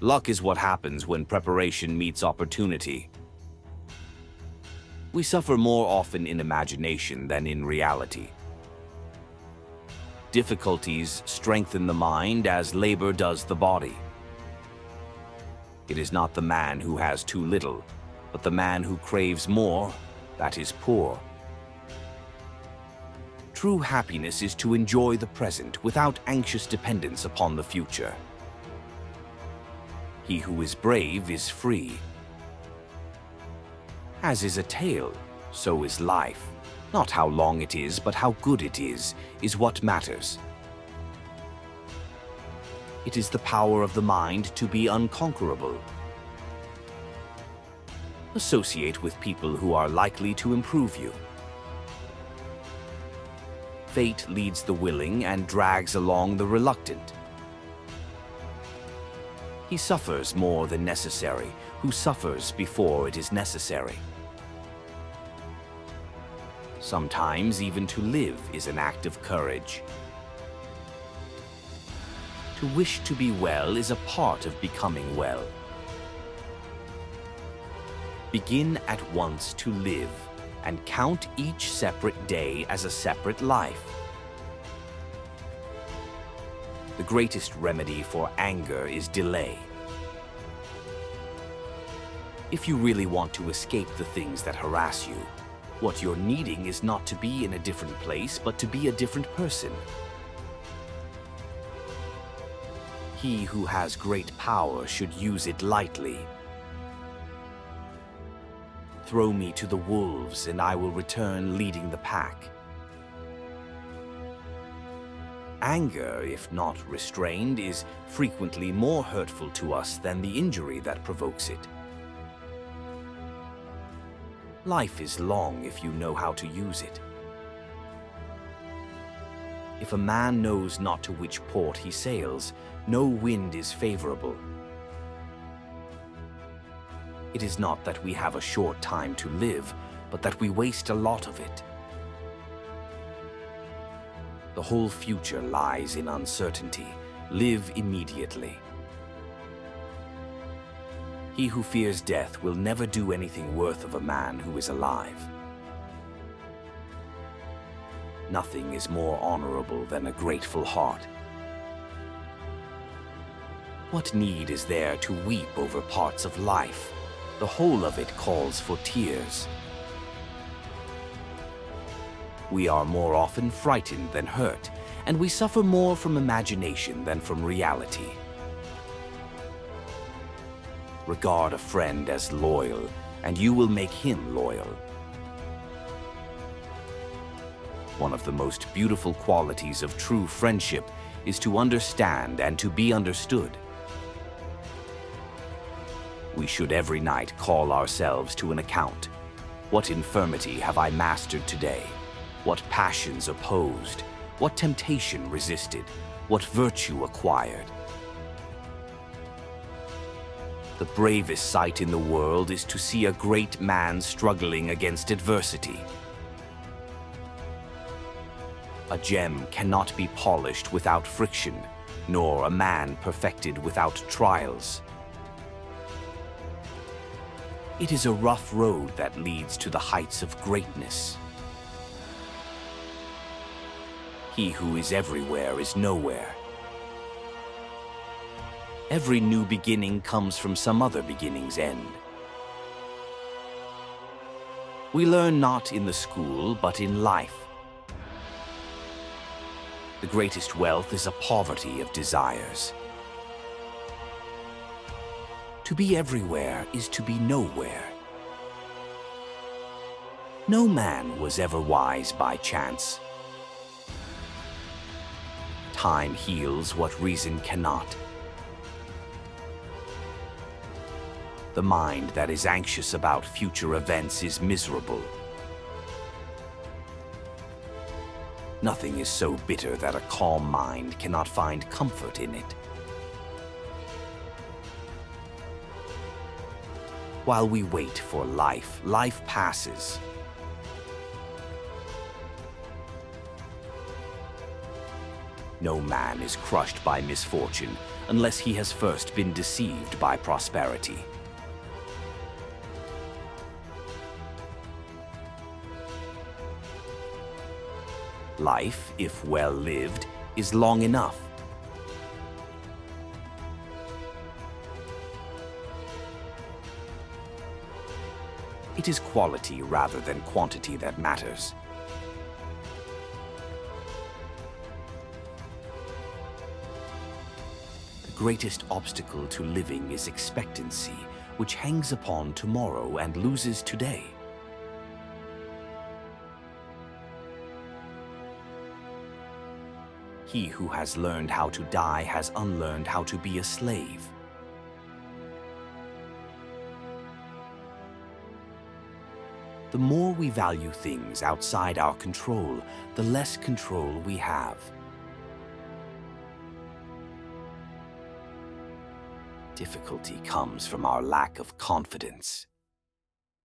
Luck is what happens when preparation meets opportunity. We suffer more often in imagination than in reality. Difficulties strengthen the mind as labor does the body. It is not the man who has too little, but the man who craves more that is poor. True happiness is to enjoy the present without anxious dependence upon the future. He who is brave is free. As is a tale, so is life. Not how long it is, but how good it is what matters. It is the power of the mind to be unconquerable. Associate with people who are likely to improve you. Fate leads the willing and drags along the reluctant. He suffers more than necessary, who suffers before it is necessary. Sometimes even to live is an act of courage. To wish to be well is a part of becoming well. Begin at once to live, and count each separate day as a separate life. The greatest remedy for anger is delay. If you really want to escape the things that harass you, what you're needing is not to be in a different place, but to be a different person. He who has great power should use it lightly. Throw me to the wolves, and I will return leading the pack. Anger, if not restrained, is frequently more hurtful to us than the injury that provokes it. Life is long if you know how to use it. If a man knows not to which port he sails, no wind is favorable. It is not that we have a short time to live, but that we waste a lot of it. The whole future lies in uncertainty. Live immediately. He who fears death will never do anything worth of a man who is alive. Nothing is more honorable than a grateful heart. What need is there to weep over parts of life? The whole of it calls for tears. We are more often frightened than hurt, and we suffer more from imagination than from reality. Regard a friend as loyal, and you will make him loyal. One of the most beautiful qualities of true friendship is to understand and to be understood. We should every night call ourselves to an account. What infirmity have I mastered today? What passions opposed? What temptation resisted? What virtue acquired? The bravest sight in the world is to see a great man struggling against adversity. A gem cannot be polished without friction, nor a man perfected without trials. It is a rough road that leads to the heights of greatness. He who is everywhere is nowhere. Every new beginning comes from some other beginning's end. We learn not in the school, but in life. The greatest wealth is a poverty of desires. To be everywhere is to be nowhere. No man was ever wise by chance. Time heals what reason cannot. The mind that is anxious about future events is miserable. Nothing is so bitter that a calm mind cannot find comfort in it. While we wait for life, life passes. No man is crushed by misfortune. unless he has first been deceived by prosperity. Life, if well lived, is long enough. It is quality rather than quantity that matters. The greatest obstacle to living is expectancy, which hangs upon tomorrow and loses today. He who has learned how to die has unlearned how to be a slave. The more we value things outside our control, the less control we have. Difficulty comes from our lack of confidence.